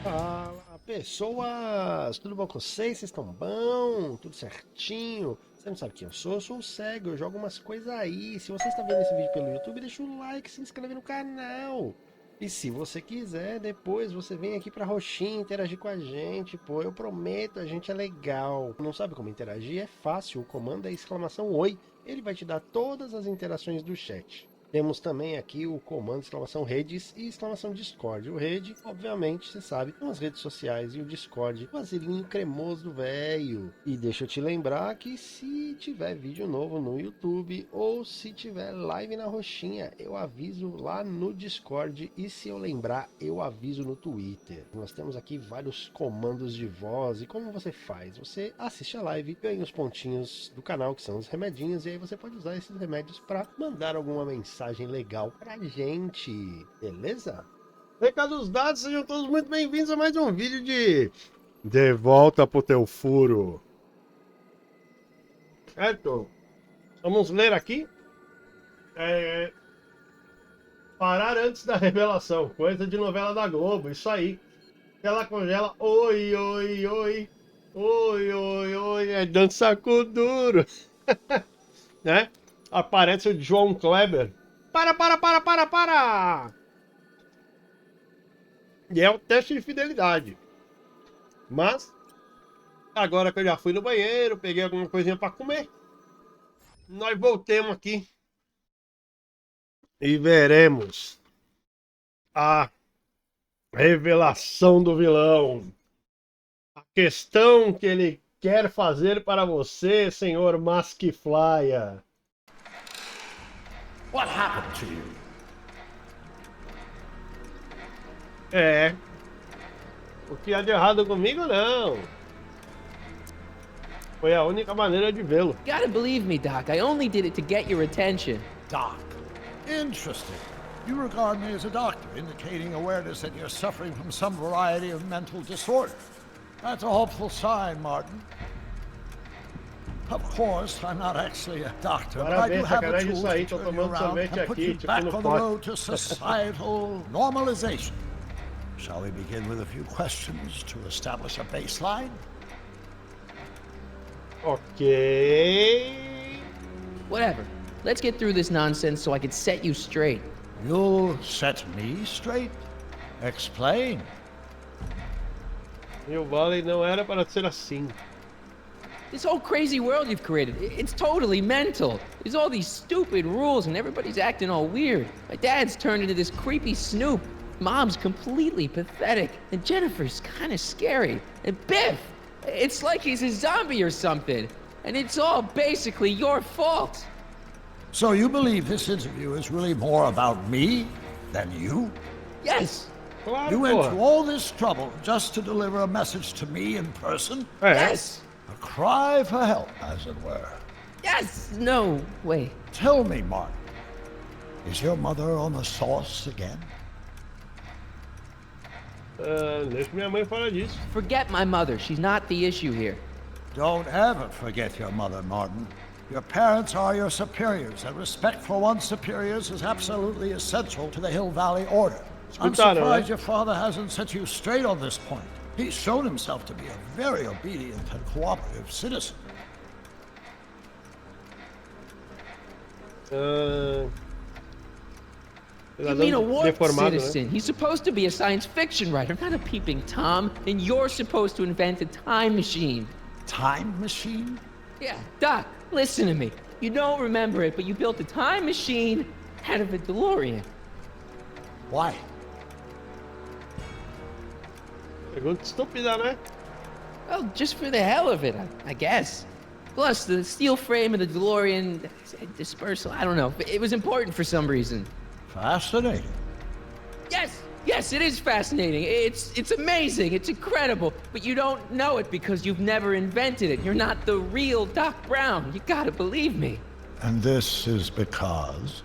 Fala, pessoas! Tudo bom com vocês? Vocês estão bom? Tudo certinho? Você não sabe quem eu sou o cego, eu jogo umas coisas aí. Se você está vendo esse vídeo pelo YouTube, deixa o like, se inscreve no canal. E se você quiser, depois você vem aqui pra Roxinha interagir com a gente, pô, eu prometo, a gente é legal. Não sabe como interagir? É fácil, o comando é exclamação oi. Ele vai te dar todas as interações do chat. Temos também aqui o comando exclamação redes e exclamação Discord. O rede, obviamente, você sabe, são as redes sociais e o Discord, o azelinho cremoso do velho. E deixa eu te lembrar que se tiver vídeo novo no YouTube ou se tiver live na Roxinha, eu aviso lá no Discord e se eu lembrar, eu aviso no Twitter. Nós temos aqui vários comandos de voz e como você faz? Você assiste a live, ganha os pontinhos do canal, que são os remedinhos, e aí você pode usar esses remédios para mandar alguma mensagem legal pra gente, beleza? Recados dados, sejam todos muito bem-vindos a mais um vídeo de Volta pro teu furo. Certo? Vamos ler aqui. Parar antes da revelação, coisa de novela da Globo, isso aí. Ela congela, oi, oi, oi, oi, oi, oi, é dança com duro, né? Aparece o João Kleber. Para! E é o teste de fidelidade. Mas, agora que eu já fui no banheiro, peguei alguma coisinha para comer, nós voltemos aqui e veremos a revelação do vilão. A questão que ele quer fazer para você, senhor Maskflyer. What happened to you? É. O que há de errado comigo, não. Foi a única maneira de vê-lo. You gotta believe me, Doc. I only did it to get your attention. Doc. Interesting. You regard me as a doctor, indicating awareness that you're suffering from some variety of mental disorder. That's a hopeful sign, Martin. Of course, I'm not actually a doctor, but I do have the tools to turn you around and put you back on the road to societal normalization. Shall we begin with a few questions to establish a baseline? Ok. Whatever. Let's get through this nonsense so I can set you straight. You'll set me straight? Explain. Meu Valley não era para ser assim. This whole crazy world you've created, it's totally mental. There's all these stupid rules and everybody's acting all weird. My dad's turned into this creepy snoop. Mom's completely pathetic. And Jennifer's kind of scary. And Biff, it's like he's a zombie or something. And it's all basically your fault. So you believe this interview is really more about me than you? Yes. Claro, You went porra. to all this trouble just to deliver a message to me in person? É. Yes. A cry for help, as it were. Yes. No, wait. Tell me, Martin, is your mother on the sauce again? Deixa minha mãe fora disso. Forget my mother. She's not the issue here. Don't ever forget your mother, Martin. Your parents are your superiors, and respect for one's superiors is absolutely essential to the Hill Valley Order. I'm Escutaram, surprised né? your father hasn't set you straight on this point. He's shown himself to be a very obedient and cooperative citizen. You mean a warped Deformado, citizen? né? He's supposed to be a science fiction writer, not a peeping Tom. And you're supposed to invent a time machine. Time machine? Yeah, Doc, listen to me. You don't remember it, but you built a time machine out of a DeLorean. Why? Pergunta estúpida, né? Well, just for the hell of it, I guess. Plus, the steel frame of the DeLorean dispersal, I don't know. It was important for some reason. Fascinating. Yes, it is fascinating. It's amazing. It's incredible. But you don't know it because you've never invented it. You're not the real Doc Brown. You gotta believe me. And this is because?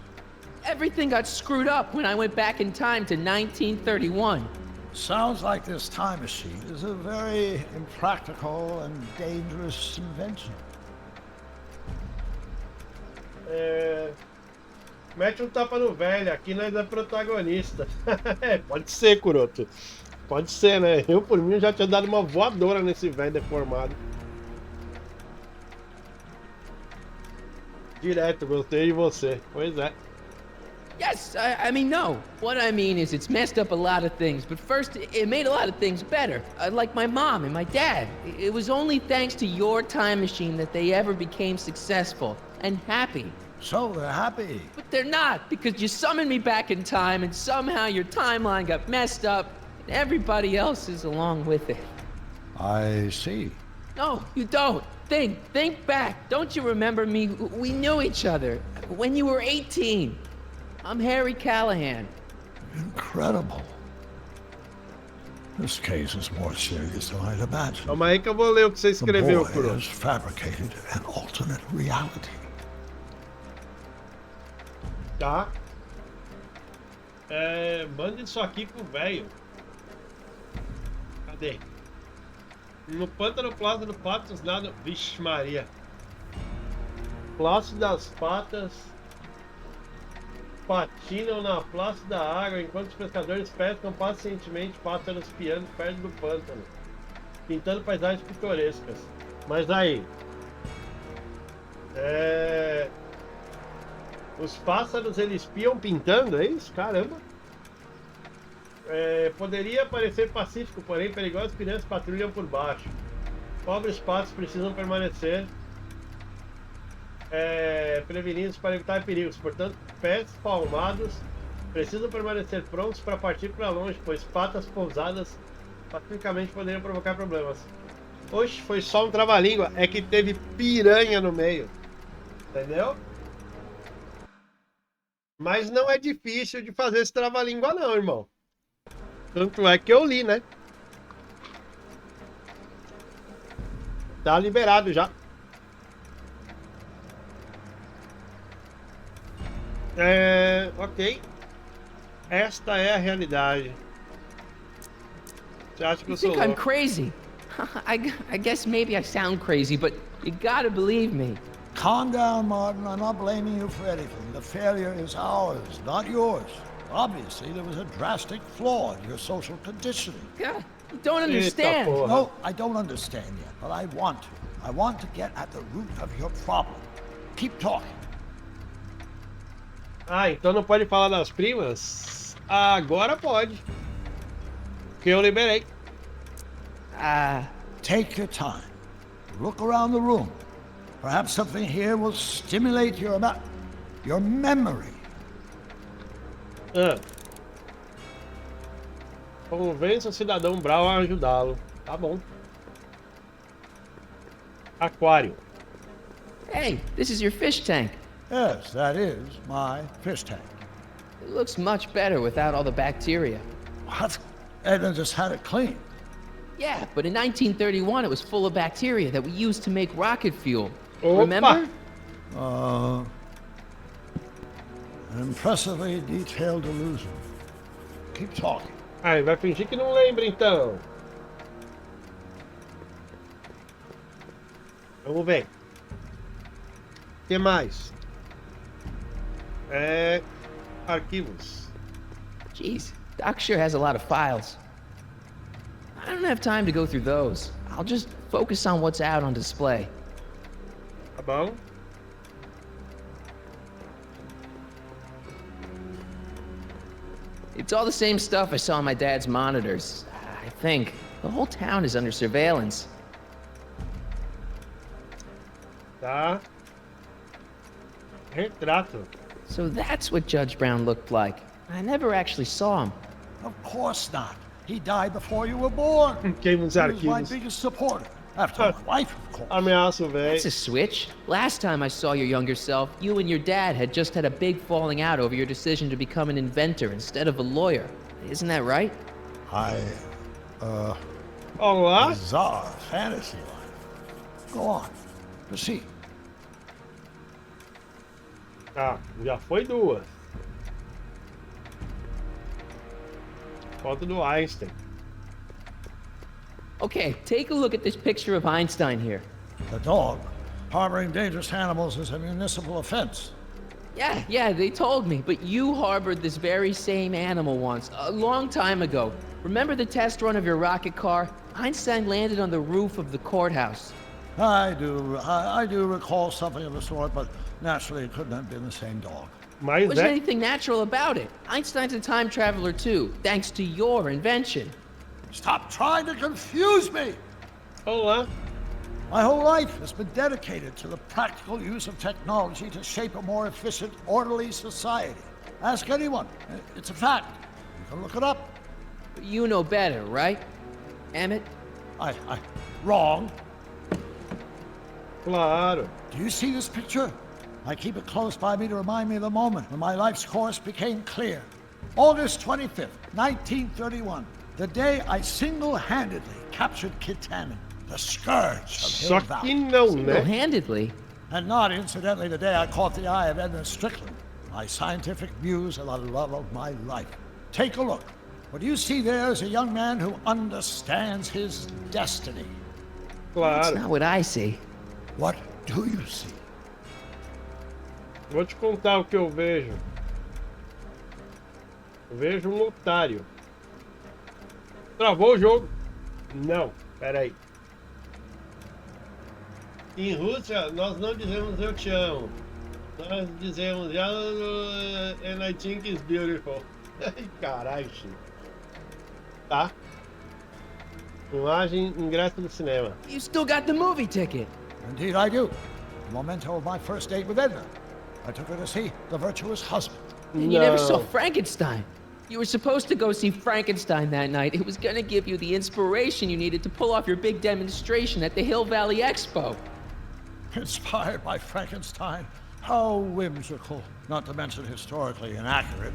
Everything got screwed up when I went back in time to 1931. Sounds like this time machine is a very impractical and dangerous invention. Mete um tapa no velho, aqui nós é protagonista. Pode ser, Kuroto. Pode ser, né? Eu, por mim, já tinha dado uma voadora nesse velho deformado. Direto, gostei de você. Pois é. Yes, I mean, no. What I mean is it's messed up a lot of things, but first, it made a lot of things better. Like my mom and my dad. It was only thanks to your time machine that they ever became successful and happy. So they're happy. But they're not, because you summoned me back in time and somehow your timeline got messed up and everybody else is along with it. I see. No, you don't. Think back. Don't you remember me? We knew each other when you were 18. I'm Harry Callahan. Incredible. This case is more serious than I'd imagined. Calma aí que eu vou ler o que você The escreveu, boy Kuro. has fabricated an alternate reality. Tá? Manda isso aqui pro velho. Cadê? No pântano plácido patos nada. Vixe Maria. Plácido das patas patinam na plácida água enquanto os pescadores pescam pacientemente pássaros piando perto do pântano, pintando paisagens pitorescas. Mas aí, os pássaros eles piam pintando, é isso? Caramba! Poderia parecer pacífico, porém perigosas crianças patrulham por baixo. Pobres patos precisam permanecer prevenidos para evitar perigos. Portanto, pés palmados precisam permanecer prontos para partir para longe, pois patas pousadas pacificamente poderiam provocar problemas. Oxe, foi só um trava-língua. É que teve piranha no meio. Entendeu? Mas não é difícil de fazer esse trava-língua não, irmão. Tanto é que eu li, né? Tá liberado já. Ok. Esta é a realidade. Você acha que You eu sou think I'm louco? crazy? I guess maybe I sound crazy, but you gotta believe me. Calm down, Martin. I'm not blaming you for anything. The failure is ours, not yours. Obviously, there was a drastic flaw in your social conditioning. God, you don't understand. porra. No, I don't understand yet, but I want to. I want to get at the root of your problem. Keep talking. Ah, então não pode falar das primas? Agora pode. Que eu liberei. Take your time. Look around the room. Perhaps something here will stimulate your memory. Convença o cidadão Brown a ajudá-lo. Tá bom. Aquário. Hey, this is your fish tank. Yes, that is my fish tank. It looks much better without all the bacteria. What? Edna just had it cleaned. Yeah, but in 1931 it was full of bacteria that we used to make rocket fuel. Opa! Remember? An impressively detailed illusion. Keep talking. Aí, vai fingir que não lembra então. Vamos ver. O que mais? Arquivos. Jeez, Doc sure has a lot of files. I don't have time to go through those. I'll just focus on what's out on display. Tá bom? It's all the same stuff I saw on my dad's monitors. I think. The whole town is under surveillance. Tá. Retrato. So that's what Judge Brown looked like. I never actually saw him. Of course not. He died before you were born. Queima os He was my arquivos. biggest supporter. After my wife, of course. Ameaça o velho. That's a switch. Last time I saw your younger self, you and your dad had just had a big falling out over your decision to become an inventor instead of a lawyer. Isn't that right? Olá. Bizarre fantasy life. Go on. Proceed. Tá, já foi duas. Foto do Einstein. Okay, take a look at this picture of Einstein here. The dog. Harboring dangerous animals is a municipal offense. Yeah, they told me. But you harbored this very same animal once, a long time ago. Remember the test run of your rocket car? Einstein landed on the roof of the courthouse. I do recall something of the sort, but naturally it couldn't have been the same dog. Mas Wasn't é. anything natural about it. Einstein's a time traveler too, thanks to your invention. Stop trying to confuse me! Olá. My whole life has been dedicated to the practical use of technology to shape a more efficient, orderly society. Ask anyone. It's a fact. You can look it up. You know better, right? Emmett? Wrong. Claro. Do you see this picture? I keep it close by me to remind me of the moment when my life's course became clear. August 25th, 1931. The day I single-handedly captured Kit Tannen, the scourge of Só Hill que Valley. não, né? Single-handedly? And not incidentally the day I caught the eye of Edna Strickland, my scientific muse and the love of my life. Take a look. What you see there is a young man who understands his destiny. That's Claro. not what I see. What do you see? Vou te contar o que eu vejo. Eu vejo um otário. Travou o jogo? Não, peraí. Em Rússia, nós não dizemos eu te amo. Nós dizemos and I think it's beautiful. Ai, caralho, Chico. Tá. Imagem, ingresso do cinema. You still got the movie ticket. Indeed I do. A memento of my first date with Edna. I took her to see The Virtuous Husband. And you never saw No. Frankenstein. You were supposed to go see Frankenstein that night. It was gonna give you the inspiration you needed to pull off your big demonstration at the Hill Valley Expo. Inspired by Frankenstein? How whimsical, not to mention historically inaccurate.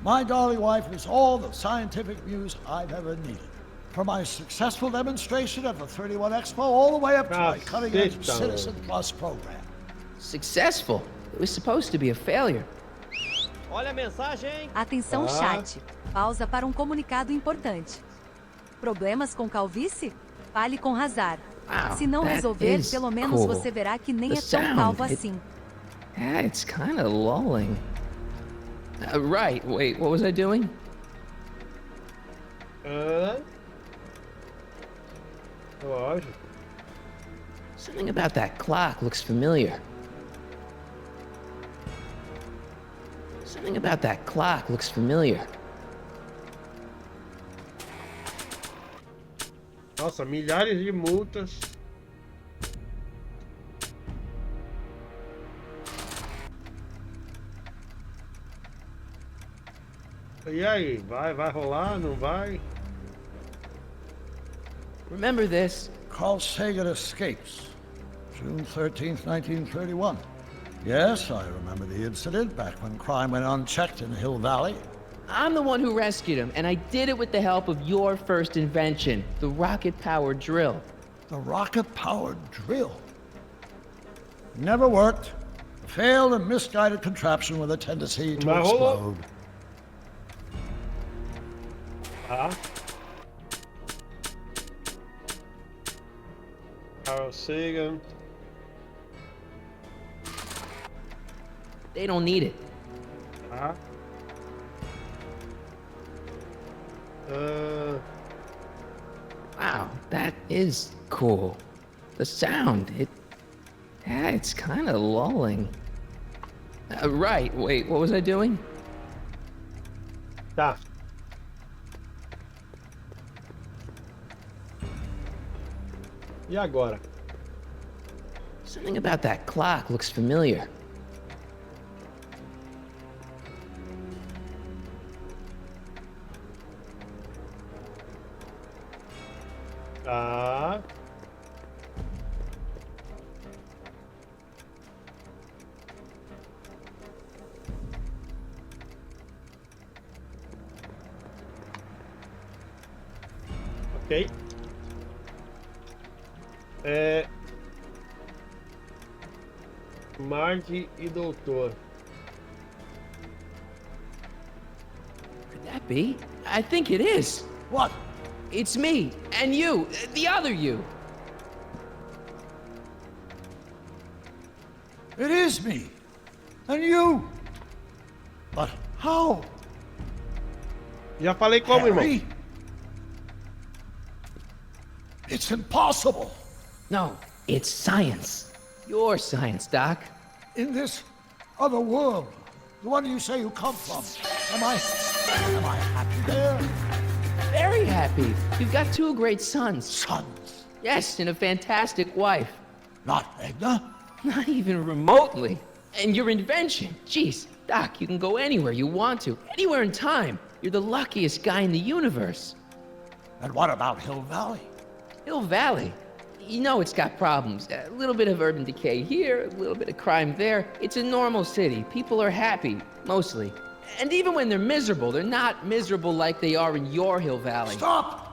My darling wife is all the scientific muse I've ever needed. From my successful demonstration at the 31 Expo all the way up to my cutting-edge Caceta, Citizen Plus program. Successful. It was supposed to be a failure. Olha a mensagem. Atenção, chat. Pausa para um comunicado importante. Problemas com calvície? Fale com Hazard. Wow, Se não that resolver, is pelo menos cool. você verá que nem The é tão sound, calvo it- assim. Yeah, it's kind of lulling. Right, wait, what was I doing? Lógico. Something about that clock looks familiar. Something about that clock looks familiar. Nossa, milhares de multas. E aí, vai rolar, não vai? Remember this? Carl Sagan escapes. June 13th, 1931. Yes, I remember the incident back when crime went unchecked in Hill Valley. I'm the one who rescued him, and I did it with the help of your first invention, the rocket-powered drill. The rocket-powered drill. Never worked. A failed and misguided contraption with a tendency to Mas rolou. explode. Tá. Carl Sagan. They don't need it. Tá. Wow, that is cool. The sound, yeah, it's kind of lulling. Right, wait, what was I doing? Tá. E agora? Something about that clock looks familiar. Tá. Ok. Marge e Doutor. Could that be? I think it is. What? It's me, and you, the other you. It is me. And you? But how? Já falei como, irmão. Harry? It's impossible. No, it's science. Your science, Doc. In this other world, the one you say you come from, am I happy there? Very happy. You've got 2 great sons. Sons, Yes, and a fantastic wife. not Edna. Not even remotely. And your invention. Jeez, Doc, you can go anywhere you want to. Anywhere in time. You're the luckiest guy in the universe. And what about Hill Valley? Hill Valley. You know it's got problems. A little bit of urban decay here, a little bit of crime there. It's a normal city. People are happy, mostly. And even when they're miserable, they're not miserable like they are in your Hill Valley. Stop!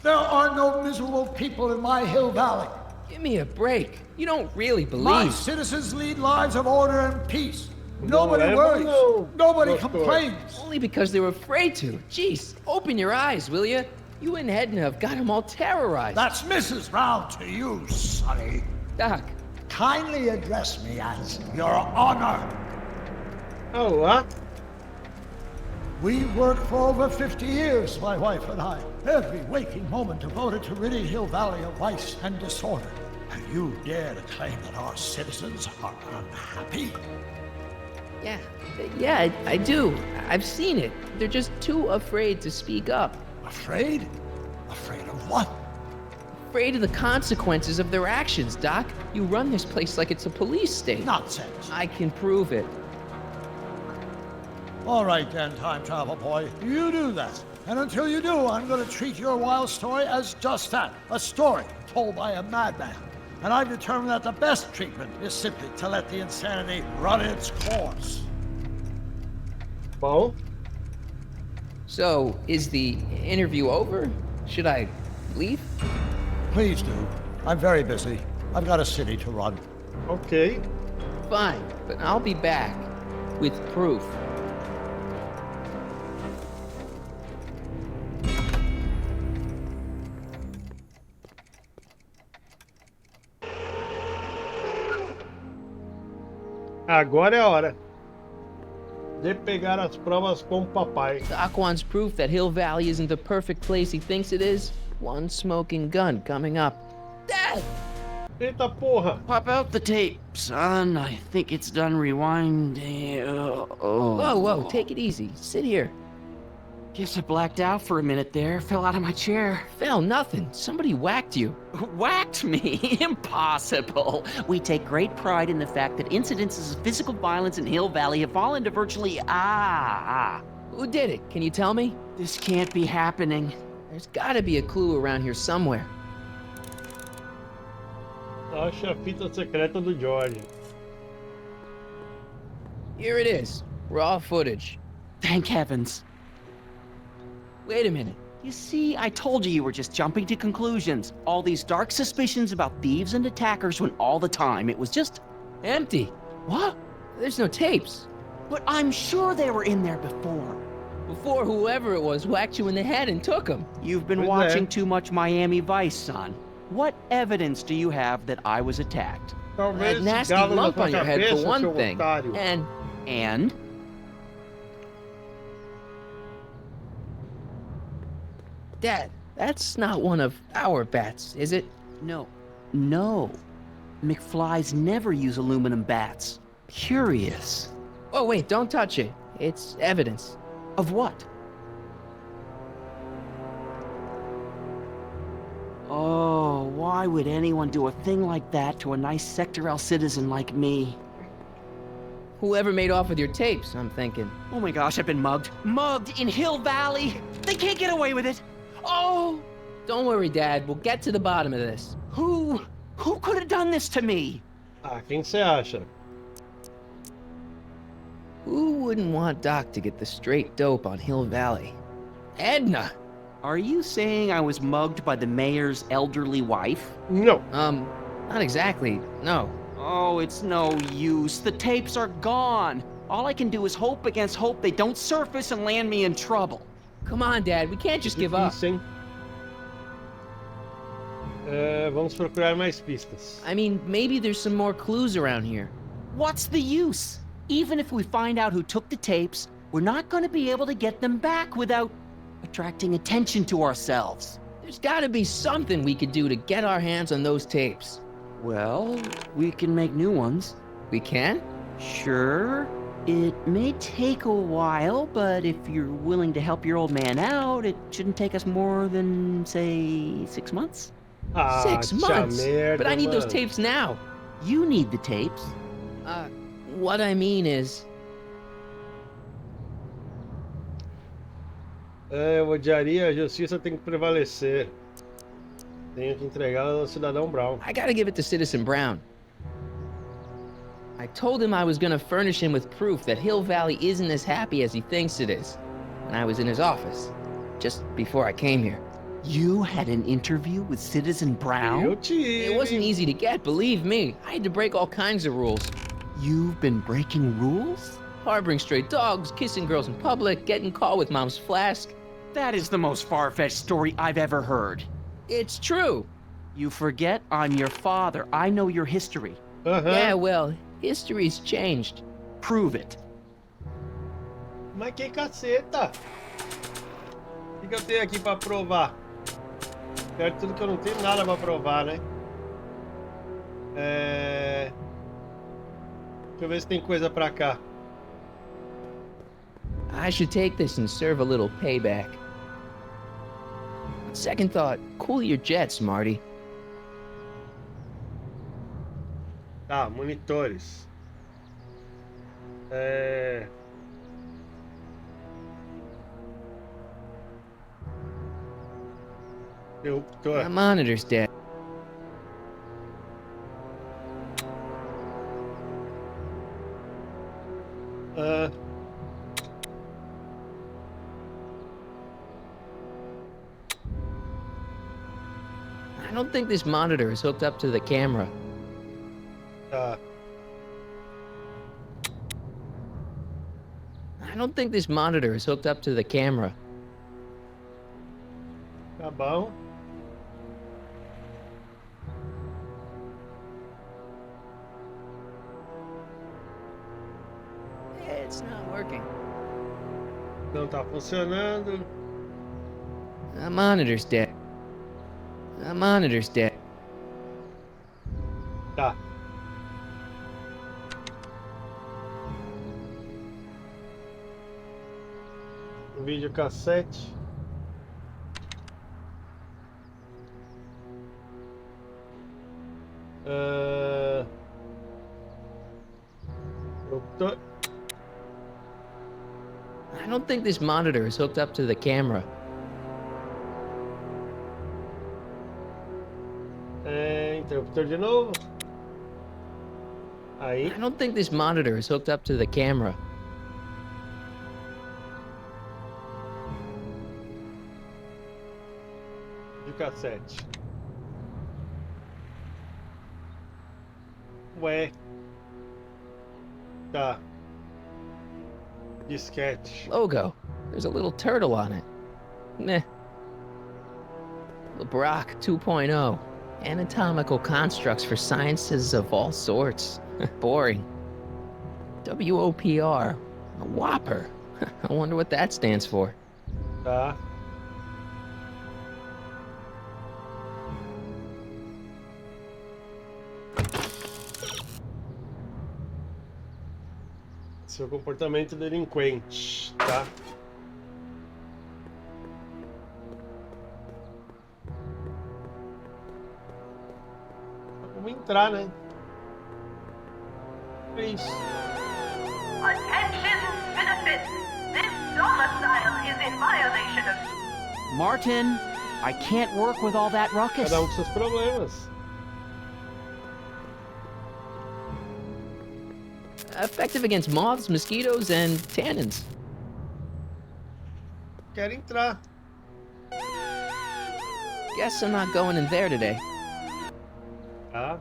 There are no miserable people in my Hill Valley. Give me a break. You don't really My believe. citizens lead lives of order and peace. Nobody é, worries. não, Nobody doutor. complains. Only because they were afraid to. Jeez, open your eyes, will you? You and Edna have got them all terrorized. That's Mrs. Brown to you, Sonny. Doc, Kindly address me as Your Honor. Olá. We worked for over 50 years, my wife and I. Every waking moment devoted to ridding Hill Valley of vice and disorder. And you dare to claim that our citizens are unhappy? yeah, I do. I've seen it. They're just too afraid to speak up. Afraid? Afraid of what? Afraid of the consequences of their actions, Doc. You run this place like it's a police state. Nonsense. I can prove it. All right then, time travel boy. You do that. And until you do, I'm going to treat your wild story as just that, a story told by a madman. And I've determined that the best treatment is simply to let the insanity run its course. Bom, So, is the interview over? Should I leave? Please do. I'm very busy. I've got a city to run. ok. Fine, but I'll be back with proof. Agora é a hora de pegar as provas com o papai. Doc wants proof that Hill Valley isn't the perfect place he thinks it is. One smoking gun coming up. Dad! Eita porra! Pop out the tape, son. I think it's done rewinding. Whoa, take it easy. Sit here. Guess I blacked out for a minute there. Fell out of my chair. Fell nothing. Somebody whacked you. Whacked me? Impossible. We take great pride in the fact that incidences of physical violence in Hill Valley have fallen to virtually Who did it? Can you tell me? This can't be happening. There's gotta be a clue around here somewhere. Acha a fita secreta do George. Here it is. Raw footage. Thank heavens. Wait a minute. You see, I told you were just jumping to conclusions. All these dark suspicions about thieves and attackers when all the time it was just... Empty. What? There's no tapes. But I'm sure they were in there before. Before whoever it was whacked you in the head and took them. You've been Who's watching there? too much Miami Vice, son. What evidence do you have that I was attacked? Talvez That esse nasty galo na lump tua on your head cabeça, for one seu thing. otário. And? Dad, that's not one of our bats, is it? No. No. McFlys never use aluminum bats. Curious. Oh, wait, don't touch it. It's evidence. Of what? Oh, why would anyone do a thing like that to a nice Sector L citizen like me? Whoever made off with your tapes, I'm thinking. Oh my gosh, I've been mugged. Mugged in Hill Valley! They can't get away with it! Oh! Don't worry, Dad. We'll get to the bottom of this. Who could have done this to me? Ah, quem você acha? Who wouldn't want Doc to get the straight dope on Hill Valley? Edna! Are you saying I was mugged by the mayor's elderly wife? Não. Not exactly, no. Oh, it's no use. The tapes are gone. All I can do is hope against hope they don't surface and land me in trouble. Come on, Dad. We can't just give up. Difícil, hein? Vamos procurar mais pistas. I mean, maybe there's some more clues around here. What's the use? Even if we find out who took the tapes, we're not going to be able to get them back without attracting attention to ourselves. There's gotta be something we could do to get our hands on those tapes. Well, we can make new ones. We can? Sure. It may take a while, but if you're willing to help your old man out, it shouldn't take us more than, say, 6 months. Ah, 6 months? merda, But I need those mano. tapes now. You need the tapes. What I mean is, Eu odiaria, a justiça tem que prevalecer. Tenho que entregá-la ao cidadão Brown. I gotta give it to Citizen Brown. I told him I was gonna furnish him with proof that Hill Valley isn't as happy as he thinks it is. When I was in his office, just before I came here. You had an interview with Citizen Brown? Eu tive. It wasn't easy to get, believe me. I had to break all kinds of rules. You've been breaking rules? Harboring stray dogs, kissing girls in public, getting caught with mom's flask. That is the most far-fetched story I've ever heard. It's true. You forget I'm your father. I know your history. Yeah, well, history's changed. Prove it. Mas que caceta! O que eu tenho aqui pra provar? Pior de tudo que eu não tenho nada pra provar, né? Deixa eu ver se tem coisa pra cá. I should take this and serve a little payback. Second thought, cool your jets, Marty. Tá, monitores. Interruptor. My monitor's dead. I don't think this monitor is hooked up to the camera. Tá. I don't think this monitor is hooked up to the camera. Tá bom. It's not working. Não tá funcionando. The monitor's dead. The monitor's dead. Tá. Videocassete. Interruptor. I don't think this monitor is hooked up to the camera. Interruptor de novo. Aí. I don't think this monitor is hooked up to the camera. Videocassete. Ué. Tá. Disquete. Logo. There's a little turtle on it. Meh. LeBrock 2.0. Anatomical constructs for sciences of all sorts. Boring. WOPR. A whopper. I wonder what that stands for. Tá. Seu comportamento delinquente, tá? Vamos entrar, né? É isso. Attention, citizens! This domicile is in violation of... Martin, I can't work with all that ruckus. Cada um com seus problemas. Effective against moths, mosquitoes, and tannins. Quero entrar. Guess I'm not going in there today. Tá.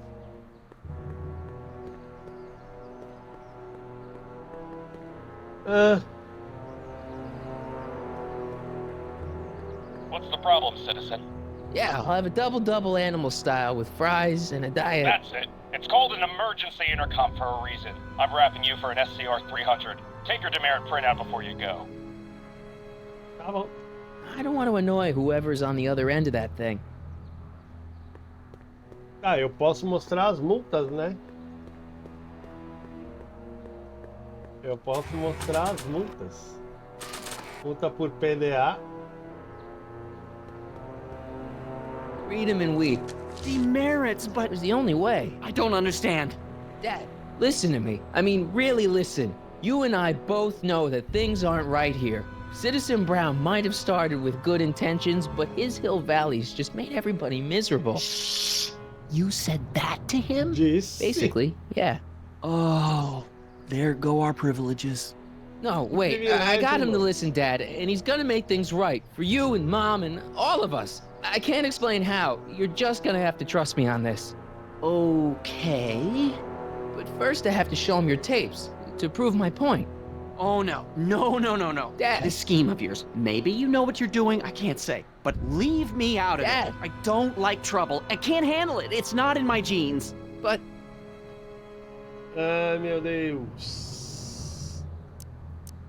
What's the problem, citizen? Yeah, I'll have a double-double animal style with fries and a diet. That's it. It's It's called an emergency intercom for a reason. I'm wrapping you for an SCR 300. Take your demerit printout before you go. Tá bom. I don't want to annoy whoever's on the other end of that thing. Ah, eu posso mostrar as multas, né? Eu posso mostrar as multas. Multa por PDA. Read him and weep. Demerits, but It was the only way. I don't understand. Dad, listen to me. I mean, really listen. You and I both know that things aren't right here. Citizen Brown might have started with good intentions, but his Hill Valleys just made everybody miserable. Shh. You said that to him? Disse. Basically, yeah. Oh, there go our privileges. No, wait, I got him to listen, Dad, and he's gonna make things right for you and Mom and all of us. I can't explain how. You're just gonna have to trust me on this. Okay. But first I have to show him your tapes to prove my point. Oh, no. No. Dad. This scheme of yours, maybe you know what you're doing, I can't say. But leave me out of Dad. it. I don't like trouble. I can't handle it. It's not in my genes. But Ai, meu Deus.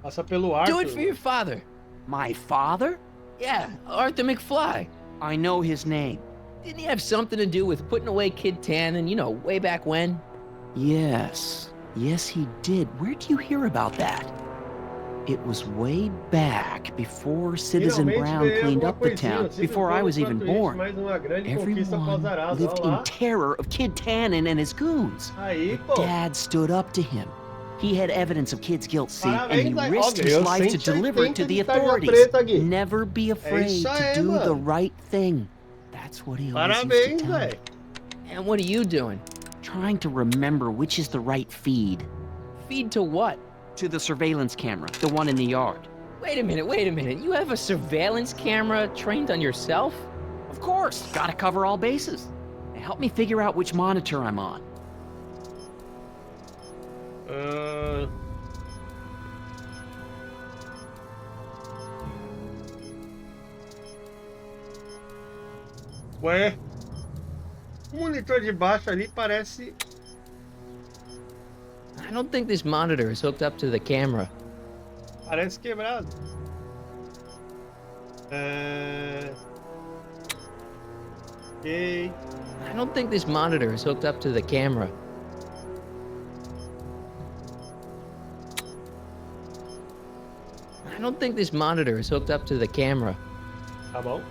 Passa pelo Arthur. do it for your father. My father? Yeah, Arthur McFly. I know his name. Didn't he have something to do with putting away Kid Tannen, you know, way back when? Yes. Yes, he did. Where do you hear about that? It was way back before Citizen Finalmente Brown veio cleaned alguma up the coisinha, town, simples before I was quanto even isso, born. mais uma grande conquista Everyone pós-Araza, lived ó lá. in terror of Kid Tannen and his goons. Aí, pô. Dad stood up to him. He had evidence of Kid's guilt, see, and he Parabéns, risked ó, his ganhou life to deliver it to 180 the de tarja authorities. preta aqui. Never be afraid isso to aí, do the mano. right thing. That's what he always used Parabéns, to tell me. velho. And what are you doing? Trying to remember which is the right feed. Feed to what? To the surveillance camera, the one in the yard. Wait a minute. You have a surveillance camera trained on yourself? Of course, gotta cover all bases. Help me figure out which monitor I'm on. Ué, o monitor de baixo ali parece... I don't think this monitor is hooked up to the camera. Parece quebrado. Ok. I don't think this monitor is hooked up to the camera. I don't think this monitor is hooked up to the camera. Tá bom.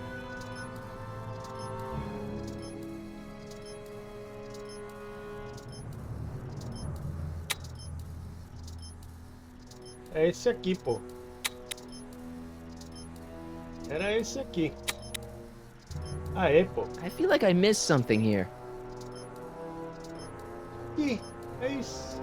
É esse aqui, pô. Era esse aqui. Aê, pô. I feel like I missed something here. Ih, é isso.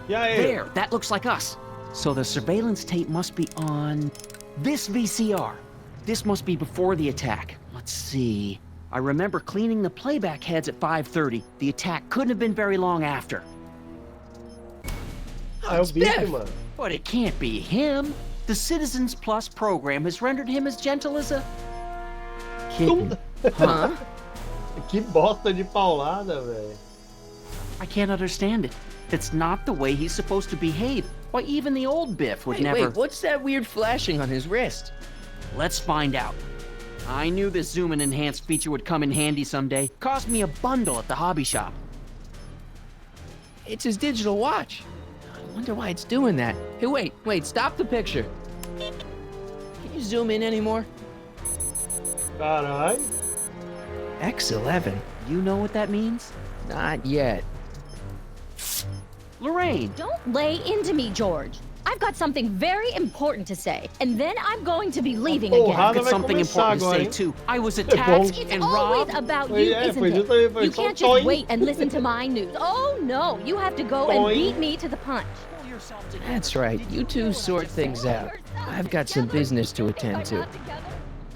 E aí? There, that looks like us. So the surveillance tape must be on this VCR. This must be before the attack. Let's see. I remember cleaning the playback heads at 5:30. The attack couldn't have been very long after. Ah, é o It's bicho, Biff. mano. But it can't be him. The Citizens Plus program has rendered him as gentle as a kitten. Huh? Que bosta de paulada, velho. I can't understand it. It's not the way he's supposed to behave. Why, even the old Biff would never... Wait, what's that weird flashing on his wrist? Let's find out. I knew this zoom and enhance feature would come in handy someday. Cost me a bundle at the hobby shop. It's his digital watch. I wonder why it's doing that. Hey, wait, stop the picture. Can you zoom in anymore? Caralho. X11. You know what that means? Not yet. Lorraine! Don't lay into me, George. I've got something very important to say, and then I'm going to be leaving porrada again. I've got vai something começar important to agora, say, hein? too. I was bom. attacked It's and always robbed. about Foi- you, é, isn't foi it? justamente- foi You só can't toing. just wait and listen to my news. Oh, no, you have to go and Toing. beat me to the punch. Pull yourself together. That's right. You two sort things out. I've got some business to attend to.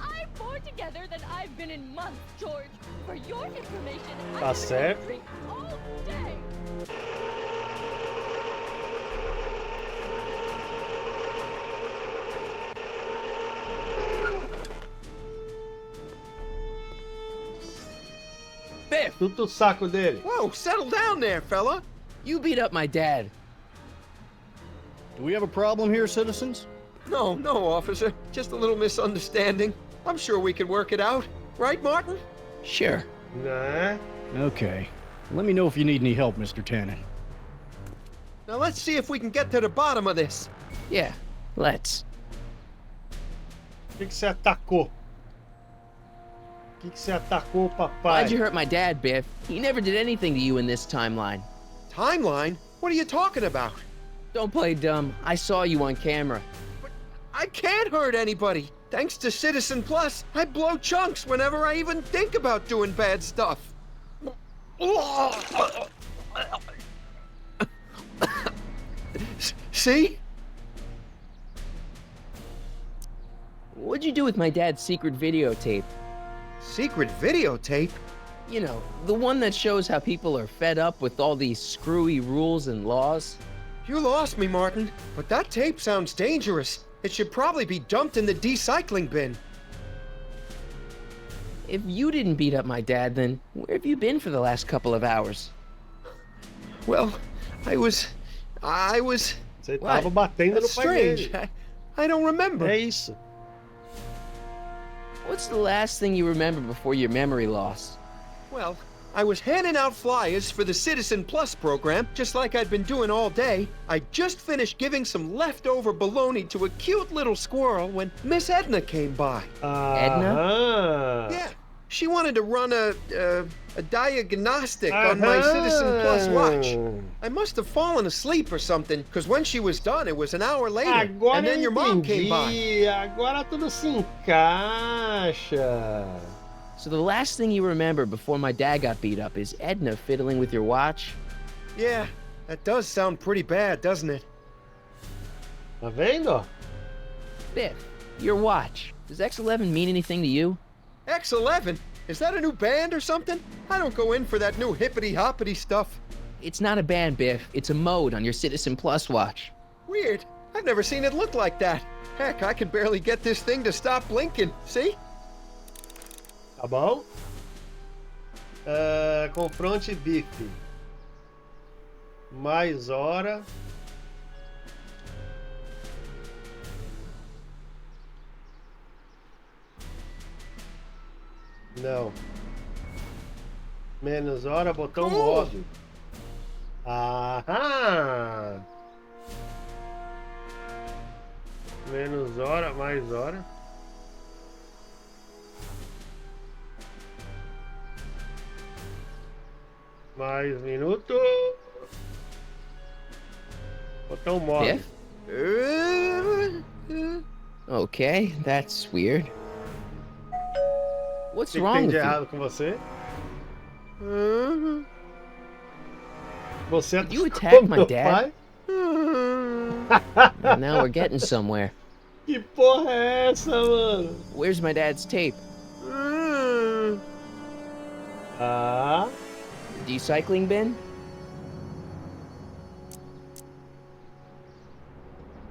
I'm more together than I've been in months, George. For your information, Tá certo. drink all day. Biff! Chuta o saco dele. Whoa, settle down there, fella. You beat up my dad. Do we have a problem here, citizens? No, officer. Just a little misunderstanding. I'm sure we can work it out. Right, Martin? Sure. Né? Okay. Let me know if you need any help, Mr. Tannen. Now let's see if we can get to the bottom of this. Yeah, let's. Por que você atacou? Por que você atacou o papai? Why'd you hurt my dad, Biff? He never did anything to you in this timeline. Timeline? What are you talking about? Don't play dumb. I saw you on camera. I can't hurt anybody. Thanks to Citizen Plus, I blow chunks whenever I even think about doing bad stuff. See? What'd you do with my dad's secret videotape? Secret videotape? You know, the one that shows how people are fed up with all these screwy rules and laws. You lost me, Martin, but that tape sounds dangerous. It should probably be dumped in the recycling bin. If you didn't beat up my dad, then where have you been for the last couple of hours? Well, I was... Você tava batendo no That's pai strange. dele. I don't remember. É isso. What's the last thing you remember before your memory loss? Well, I was handing out flyers for the Citizen Plus program, just like I'd been doing all day. I just finished giving some leftover bologna to a cute little squirrel when Miss Edna came by. Aham. Yeah, she wanted to run a diagnostic on my Citizen Plus watch. I must have fallen asleep or something, because when she was done, it was an hour later, Agora and then your mom came by. entendi. Agora tudo se encaixa. So the last thing you remember before my dad got beat up is Edna fiddling with your watch? Yeah, that does sound pretty bad, doesn't it? Tá vendo? Biff, your watch. Does X11 mean anything to you? X11? Is that a new band or something? I don't go in for that new hippity-hoppity stuff. It's not a band, Biff. It's a mode on your Citizen Plus watch. Weird. I've never seen it look like that. Heck, I can barely get this thing to stop blinking. See? Tá bom? Confronte Biff. Mais hora. Não. Menos hora, botão modo. Aham! Menos hora, mais hora. Mais minuto. Botão modo. Biff? Okay, that's weird. What's O que wrong tem with de you? errado com você? Você Did you atacou attack my meu dad? pai? Well, now we're getting somewhere. Que porra é essa, mano? Where's my dad's tape? Ah, Recycling bin?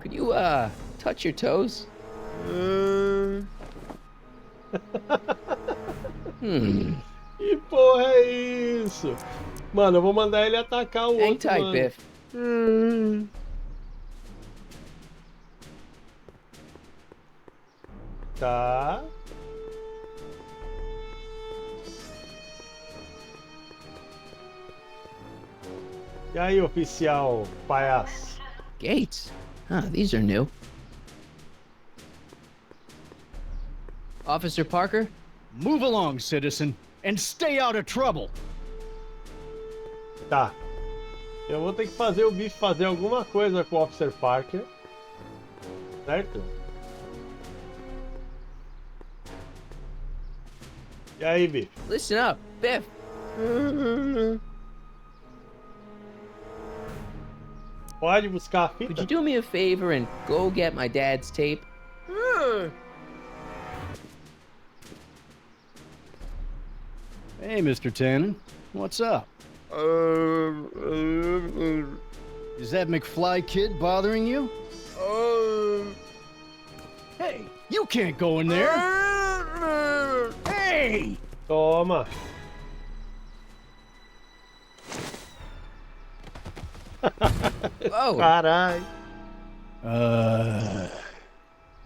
Could you, touch your toes? que porra é isso? Mano, eu vou mandar ele atacar o Hang outro, tight, mano. Biff. Tá. E aí, oficial palhaço? Gates? Ah, these are new. Officer Parker? Move along, citizen, and stay out of trouble. Tá. Eu vou ter que fazer o Biff fazer alguma coisa com o Officer Parker. Certo? E aí, Biff? Listen up, Biff. Pode buscar a fita? Could you do me a favor and go get my dad's tape? Hey, Mr. Tannen, what's up? Is that McFly kid bothering you? Hey, you can't go in there! Hey! Toma. Whoa. Caralho.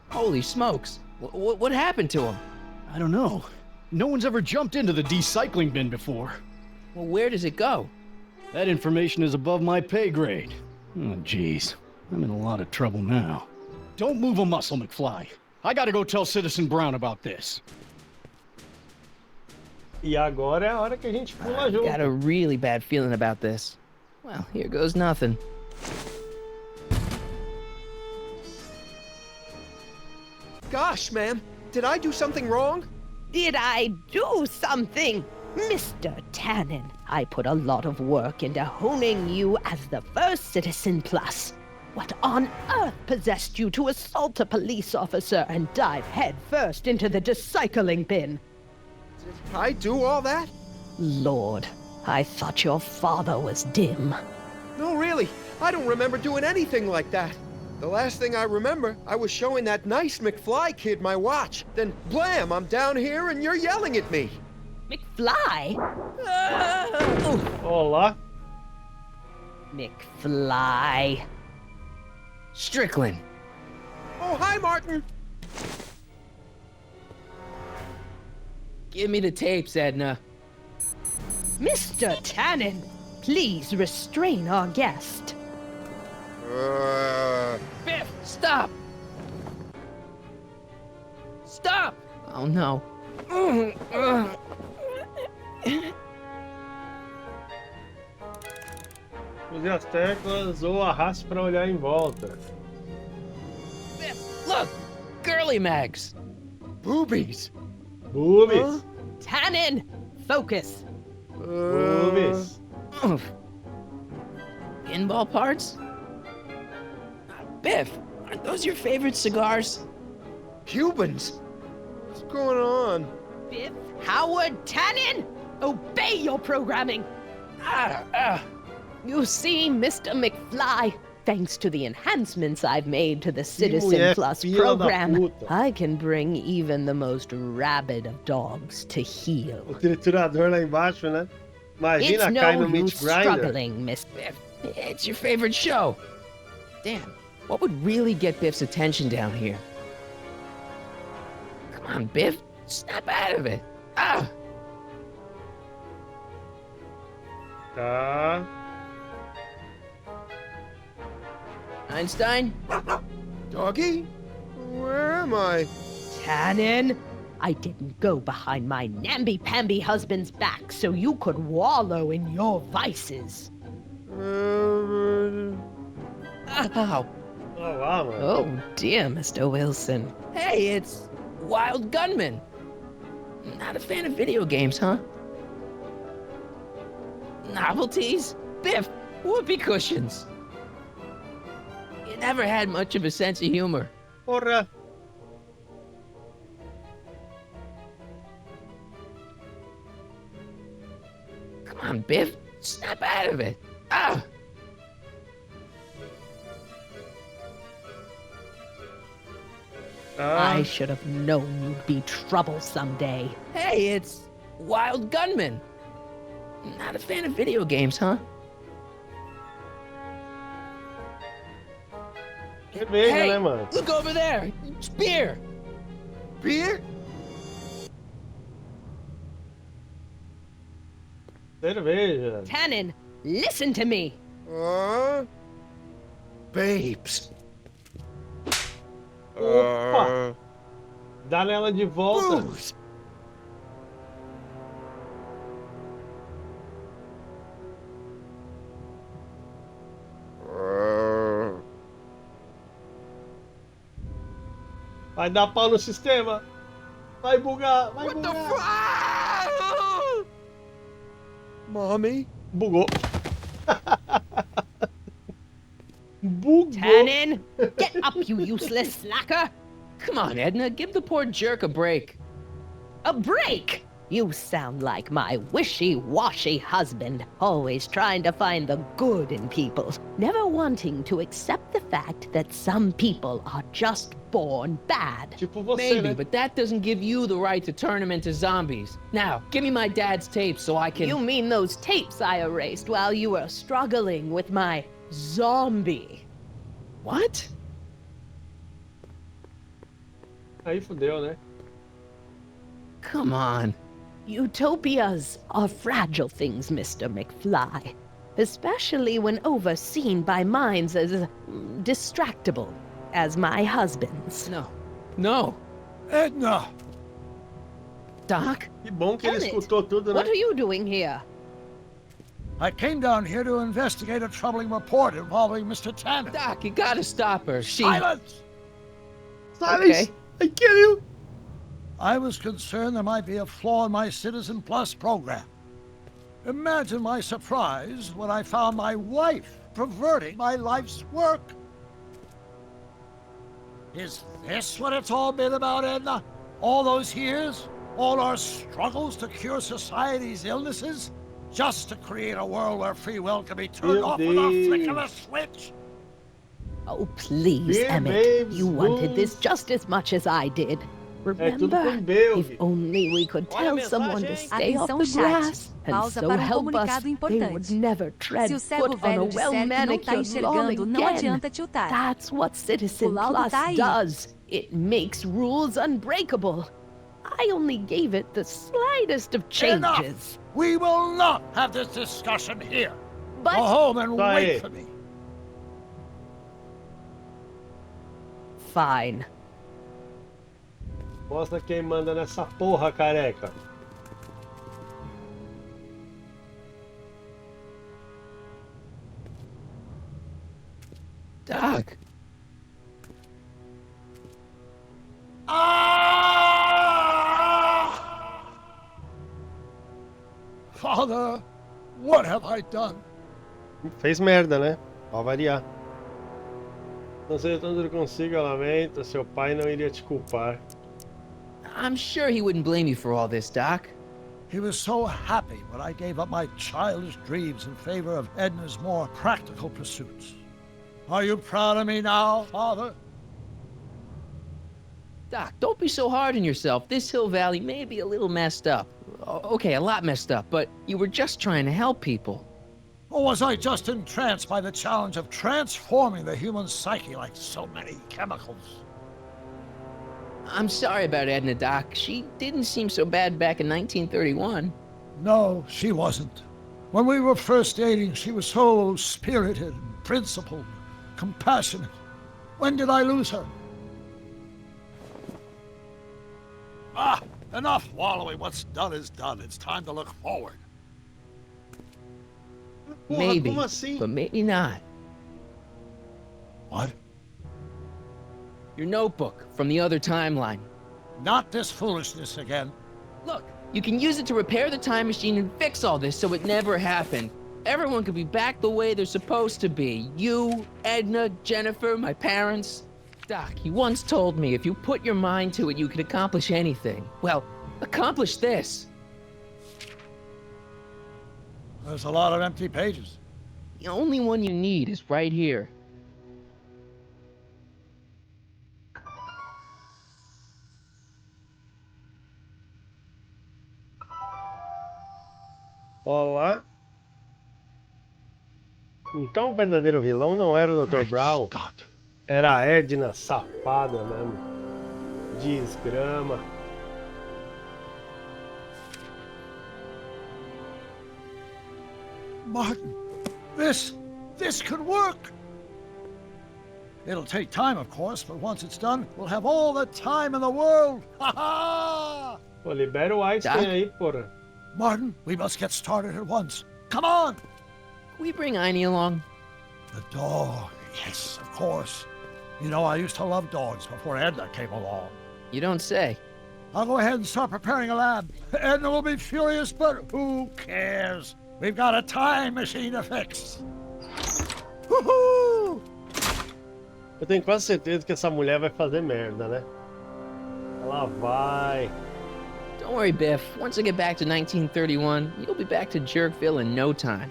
Holy smokes. What happened to him? I don't know. No one's ever jumped into the recycling bin before. Well, where does it go? That information is above my pay grade. Oh, jeez. I'm in a lot of trouble now. Don't move a muscle, McFly. I gotta go tell Citizen Brown about this. E agora é a hora que a gente pula junto. Got a really bad feeling about this. Well, here goes nothing. Gosh, man, did I do something wrong? Did I do something? Mr. Tannen, I put a lot of work into honing you as the first Citizen Plus. What on earth possessed you to assault a police officer and dive headfirst into the recycling bin? Did I do all that? Lord, I thought your father was dim. No, really, I don't remember doing anything like that. The last thing I remember, I was showing that nice McFly kid my watch. Then, blam, I'm down here and you're yelling at me. McFly? Olá. McFly. Strickland. Oh, hi, Martin. Give me the tapes, Edna. Mr. Tannen, please restrain our guest. Biff, stop! Stop! Oh no. Use as teclas ou arraste pra olhar em volta. Biff, look! Girly mags! Boobies. Boobies. Tannen, focus. Boobies. Pinball parts? Biff, aren't those your favorite cigars? Cubans. What's going on? Biff Howard Tannen, obey your programming. You see, Mr. McFly, thanks to the enhancements I've made to the Citizen mulher Plus filha da program, puta. I can bring even the most rabid of dogs to heel. O triturador lá embaixo, né? Imagina It's cai no no meat use grinder. struggling, Miss Biff, it's your favorite show. Damn, what would really get Biff's attention down here? Come on, Biff, snap out of it. Ah! Tá. Einstein? Doggy? Where am I? Tannen, I didn't go behind my namby-pamby husband's back so you could wallow in your vices. Ow. Oh, wow, mano. Oh dear, Mr. Wilson. Hey, it's Wild Gunman. Not a fan of video games, huh? Novelties? Biff, whoopee cushions. You never had much of a sense of humor. Porra. Come on, Biff, snap out of it. Ah! I should have known you'd be trouble someday. Hey, it's Wild Gunman. Not a fan of video games, huh? Cerveja, Hey, né, mano? look over there. It's beer. Beer? Cerveja. Tannen, listen to me. Babes. Opa! Dá nela de volta. Booze. Vai dar pau no sistema. Vai bugar, vai What the bugar. fuck? Mommy? Bugou. Bugou. Tannen, get up, you useless slacker. Come on, Edna, give the poor jerk a break. A break? You sound like my wishy-washy husband, always trying to find the good in people, never wanting to accept the fact that some people are just born bad. Tipo você, Maybe, né? but that doesn't give you the right to turn them into zombies. Now, give me my dad's tapes so I can... You mean those tapes I erased while you were struggling with my zombie. What? Aí fudeu, né? Come on. Utopias are fragile things, Mr. McFly. Especially when overseen by minds as distractible as my husband's. No. Edna! Doc? Que bom que ele Emmett, escutou tudo, né? what are you doing here? I came down here to investigate a troubling report involving Mr. Tanner. Doc, you gotta stop her. Silence! Okay. I kill you! I was concerned there might be a flaw in my Citizen Plus program. Imagine my surprise when I found my wife perverting my life's work. Is this what it's all been about, Edna? All those years? All our struggles to cure society's illnesses? Just to create a world where free will can be turned off with a flick of a switch? Oh, please, Beer Emmett. babes, You wanted this booze. just as much as I did. É tudo Remember? com B, If only we could Olha a tell someone to mensagem. stay off Atenção, the chat. grass and Pausa so para help us, comunicado they importante. would never tread Se o cego foot on a velho disser que não tá well-manicured lawn enxergando, não again. adianta tiltar. That's what Citizen O laudo Plus tá aí. does. It makes rules unbreakable. I only gave it the slightest of Enough! changes. We will not have this discussion here. But Go home and Tá wait aí. for me. fine. Mostra quem manda nessa porra, careca. Doc. Father, what have I done? Fez merda, né? Pra variar. Não sei tanto consigo, lamento. Seu pai não iria te culpar. I'm sure he wouldn't blame you for all this, Doc. He was so happy when I gave up my childish dreams in favor of Edna's more practical pursuits. Are you proud of me now, Father? Doc, don't be so hard on yourself. This Hill Valley may be a little messed up. Okay, a lot messed up, but you were just trying to help people. Or was I just entranced by the challenge of transforming the human psyche like so many chemicals? I'm sorry about Edna, Doc. She didn't seem so bad back in 1931. No, she wasn't. When we were first dating, she was so spirited and principled, compassionate. When did I lose her? Ah, enough wallowing. What's done is done. It's time to look forward. Porra, Maybe, como assim? but maybe not. What? Your notebook from the other timeline. Not this foolishness again. Look, you can use it to repair the time machine and fix all this so it never happened. Everyone could be back the way they're supposed to be. You, Edna, Jennifer, my parents. Doc, you once told me if you put your mind to it, you could accomplish anything. Well, accomplish this. There's a lot of empty pages. The only one you need is right here. Olá. Então o verdadeiro vilão não era o Dr. Brown. Era a Edna safada mesmo. Desgrama. Martin, this could work. It'll take time, of course, but once it's done, we'll have all the time in the world. Ha ha! Pô, libera o Einstein Doc? aí, porra. Martin, we must get started at once. Come on! Can we bring Einie along? The dog, yes, of course. You know, I used to love dogs before Edna came along. You don't say. I'll go ahead and start preparing a lab. Edna will be furious, but who cares? We've got a time machine to fix. Woohoo! Eu tenho quase certeza que essa mulher vai fazer merda, né? Ela vai. Don't worry, Biff. Once I get back to 1931, you'll be back to Jerkville in no time.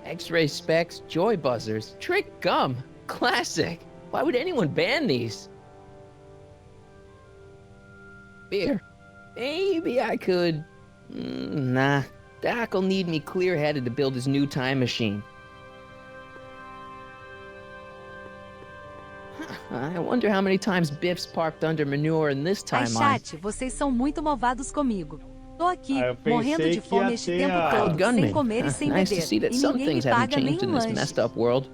X-ray specs, joy buzzers, trick gum. Classic. Why would anyone ban these? Beer. Maybe I could... nah. Doc'll need me clear-headed to build his new time machine. I wonder how many times Biff's parked under manure in this Ai, timeline. chat, vocês são muito malvados comigo. Tô aqui, Eu pensei morrendo de que fome ia este ter tempo a- todo, sem Gunman. comer e sem Nice to beber. see that E some ninguém me things haven't paga nem changed in this lanche. messed up world.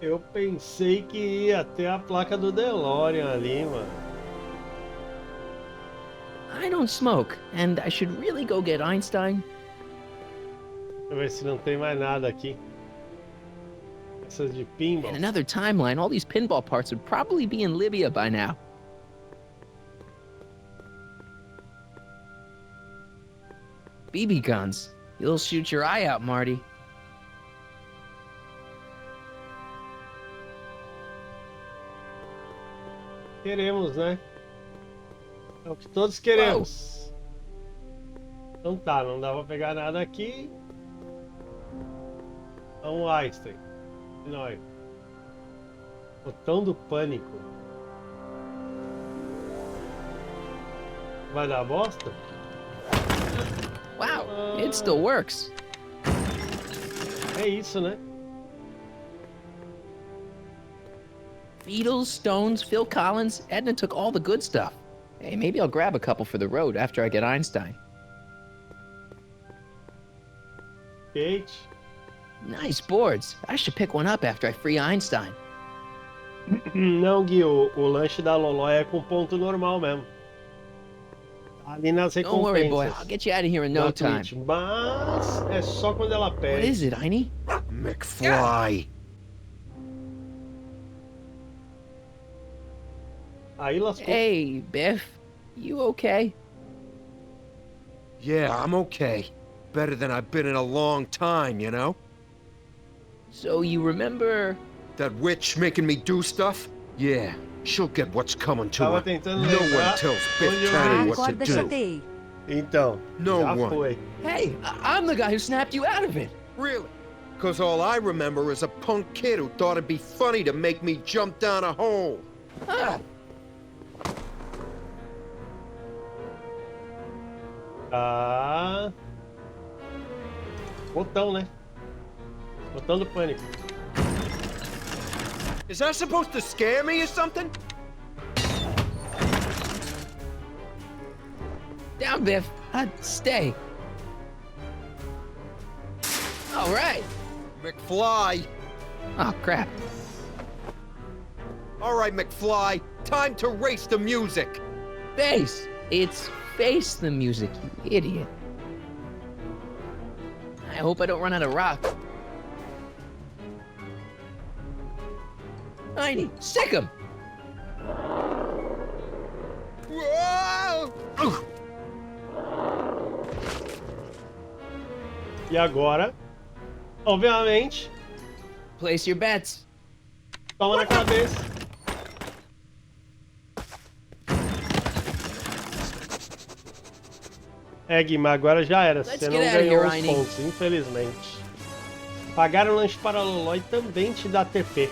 Eu pensei que ia ter a placa do DeLorean ali, mano. I don't smoke, and I should really go get Einstein. Deixa eu ver se não tem mais nada aqui. Essas de pinball. In another timeline, all these pinball parts would probably be in Libya by now. BB guns. You'll shoot your eye out, Marty. Queremos, né? É o que todos queremos. Então tá, não dá pra pegar nada aqui. Então Einstein. E nós. Botão do pânico. Vai dar bosta? Wow, it still works. É isso, né? Beatles, Stones, Phil Collins, Edna took all the good stuff. Hey, maybe I'll grab a couple for the road after I get Einstein. Kate. Nice boards. I should pick one up after I free Einstein. Não, Gui, o lanche da Loló é com ponto normal mesmo. Ali nas recompensas. Don't worry, boy. I'll get you out of here in no na time. Twitch, mas é só quando ela pede. What is it, Heine? McFly. Aí lascou. Hey, Biff. You okay? Yeah, I'm okay. Better than I've been in a long time, you know? So you remember... That witch making me do stuff? Yeah, she'll get what's coming to Tava her. tentando No lembrar one tells onde Biff eu Tannen vi. what to Acorda, do. chateei. Então, No já one. foi. Hey, I'm the guy who snapped you out of it. Really? Because all I remember is a punk kid who thought it'd be funny to make me jump down a hole. Ah, Ah. Botão, né? Botão do pânico. Is that supposed to scare me or something? down, Biff. Stay. All right. McFly. Oh, crap. All right, McFly. Time to race the music. Face. It's face the music, you idiot. I hope I don't run out of rock. Heine, sick 'em! Whoa! E agora, obviamente, Place your bets. toma na cabeça. É, Guimar, agora já era. Let's Você não get out of ganhou here, os Heine. pontos, infelizmente. Pagar o lanche para a Lolói também te dá TP.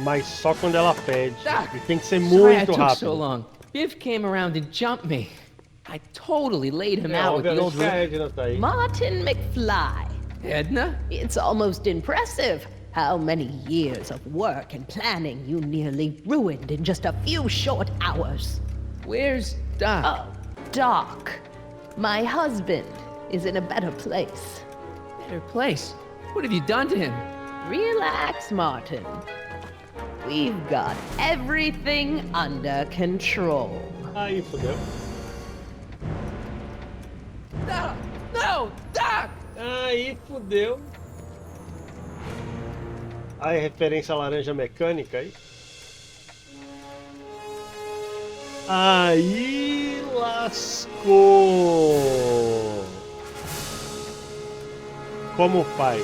Mas só quando ela pede. Doc, E tem que ser sorry I muito took so rápido. long. Biff came around and jumped me. I totally laid him É, out with the old... obviamente que a Edna tá aí. Martin McFly. Edna? It's almost impressive how many years of work and planning you nearly ruined in just a few short hours. Where's Doc? Oh, Doc. My husband is in a better place. Better place. What have you done to him? Relax, Martin. We've got everything under control. Aí, fodeu. Doc! No! Doc! Aí, fodeu. Aí, referência à laranja mecânica aí. Aí lascou. Como faz?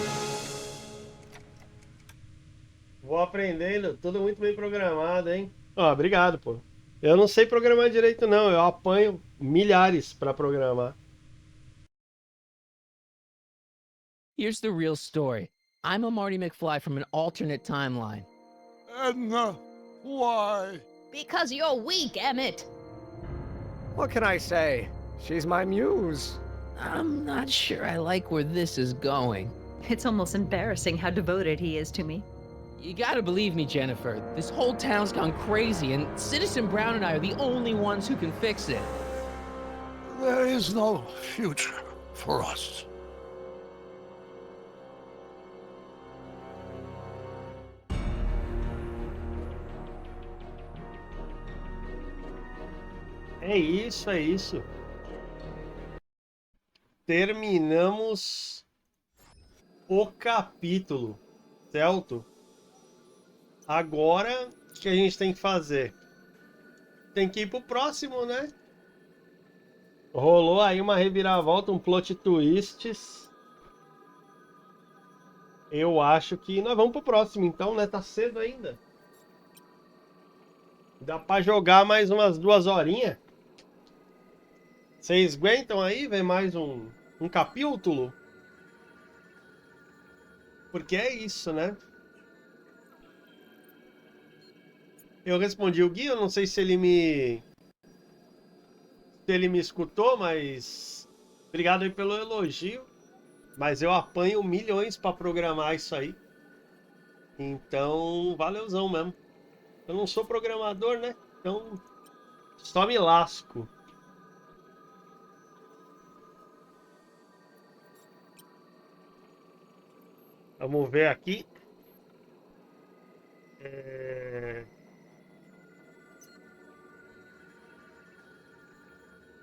Vou aprendendo, tudo muito bem programado, hein? Ó, obrigado, pô. Eu não sei programar direito, não. Eu apanho milhares pra programar. Here's the real story. I'm a Marty McFly from an alternate timeline. Edna, why? Because you're weak, Emmett. What can I say? She's my muse. I'm not sure I like where this is going. It's almost embarrassing how devoted he is to me. You gotta believe me, Jennifer. This whole town's gone crazy, and Citizen Brown and I are the only ones who can fix it. There is no future for us. É isso, é isso. Terminamos o capítulo, certo? Agora, o que a gente tem que fazer? Tem que ir pro próximo, né? Rolou aí uma reviravolta, um plot twists. Eu acho que nós vamos pro próximo então, né? Tá cedo ainda. Dá pra jogar mais umas 2 horinhas. Vocês aguentam aí ver mais um capítulo? Porque é isso, né? Eu respondi o Gui, eu não sei se ele me escutou, mas obrigado aí pelo elogio. Mas eu apanho milhões para programar isso aí. Então, valeuzão mesmo. Eu não sou programador, né? Então, só me lasco. Vamos ver aqui.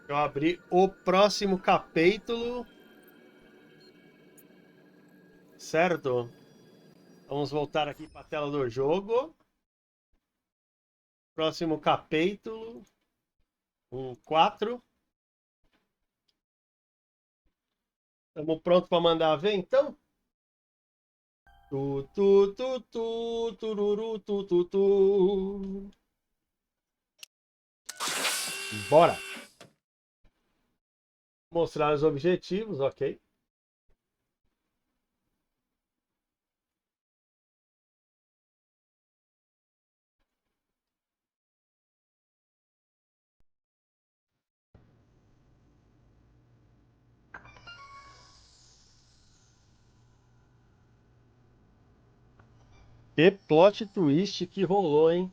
Eu abri o próximo capítulo. Certo? Vamos voltar aqui para a tela do jogo. Próximo capítulo. 4. Estamos prontos para mandar ver, então? Tururu. Bora! Mostrar os objetivos, ok. Que plot twist que rolou, hein?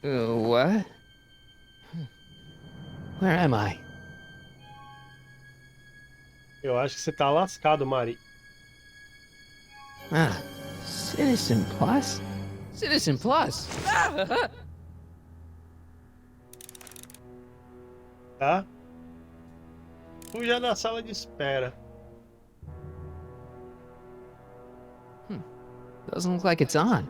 What? Where am I? Eu acho que você tá lascado, Mari. Ah, Citizen Plus? Citizen Plus! Tá? Fuja da sala de espera. Doesn't look like it's on.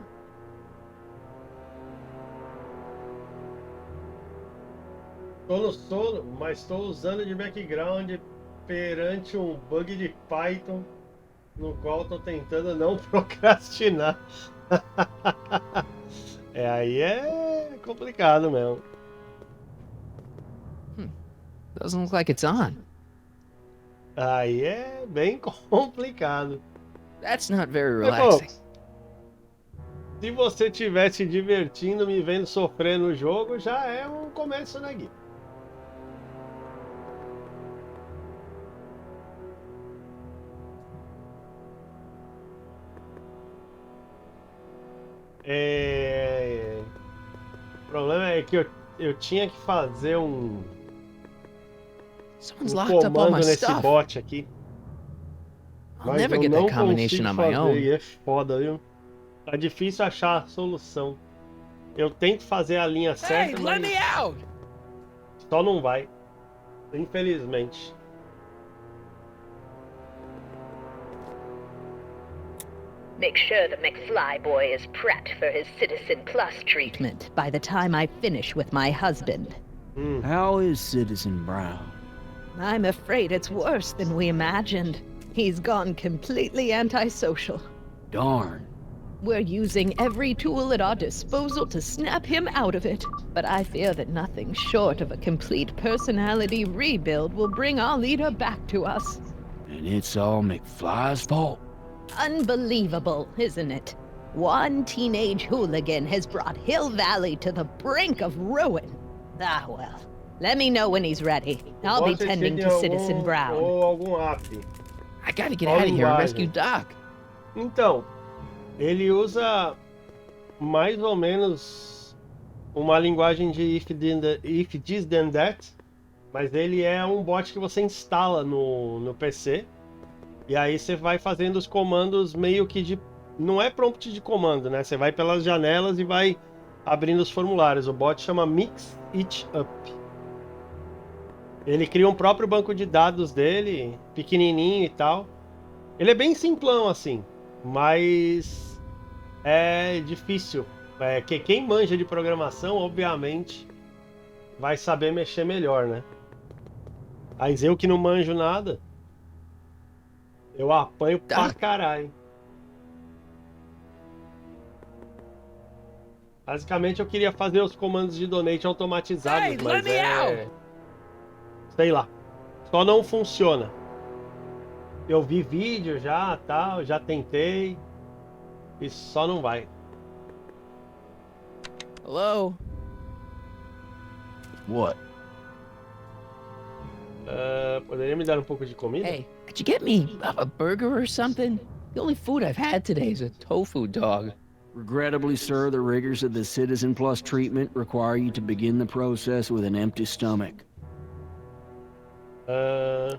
Tô no sono, mas estou usando de background perante um bug de Python no qual estou tentando não procrastinar. Aí é complicado mesmo. Doesn't look like it's on. Aí é bem complicado. That's not very Mas, relaxing. bom, se você estiver se divertindo, me vendo sofrer no jogo, já é um começo, né, Gui? O problema é que eu tinha que fazer um comando nesse bot aqui. I'll Mas never eu get não that combination consigo on my fazer, own. e é foda, viu? Tá difícil achar a solução. Eu tento fazer a linha certa, Hey, mas let me out! só não vai. Infelizmente. Make sure the McFly boy is prepped for his Citizen Plus treatment by the time I finish with my husband. How is Citizen Brown? I'm afraid it's worse than we imagined. He's gone completely antisocial. Darn. We're using every tool at our disposal to snap him out of it, but I fear that nothing short of a complete personality rebuild will bring our leader back to us. And it's all McFly's fault. Unbelievable, isn't it? One teenage hooligan has brought Hill Valley to the brink of ruin. Ah, well. Let me know when he's ready. I'll be tending to Citizen Brown. Ou algum app. I gotta get out of here and rescue Doc. Então, ele usa mais ou menos uma linguagem de if this then that, mas ele é um bot que você instala no PC e aí você vai fazendo os comandos meio que de... Não é prompt de comando, né? Você vai pelas janelas e vai abrindo os formulários. O bot chama Mix It Up. Ele cria um próprio banco de dados dele, pequenininho e tal. Ele é bem simplão assim, mas é difícil. Que quem manja de programação, obviamente, vai saber mexer melhor, né? Mas eu que não manjo nada, eu apanho pra caralho. Basicamente eu queria fazer os comandos de donate automatizados, mas sei lá, só não funciona. Eu vi vídeo já, tal, já tentei e só não vai. Hello? What? Poderia me dar um pouco de comida? Hey, could you get me a burger or something? The only food I've had today is a tofu dog. Regrettably, sir, the rigors of the Citizen Plus treatment require you to begin the process with an empty stomach. Why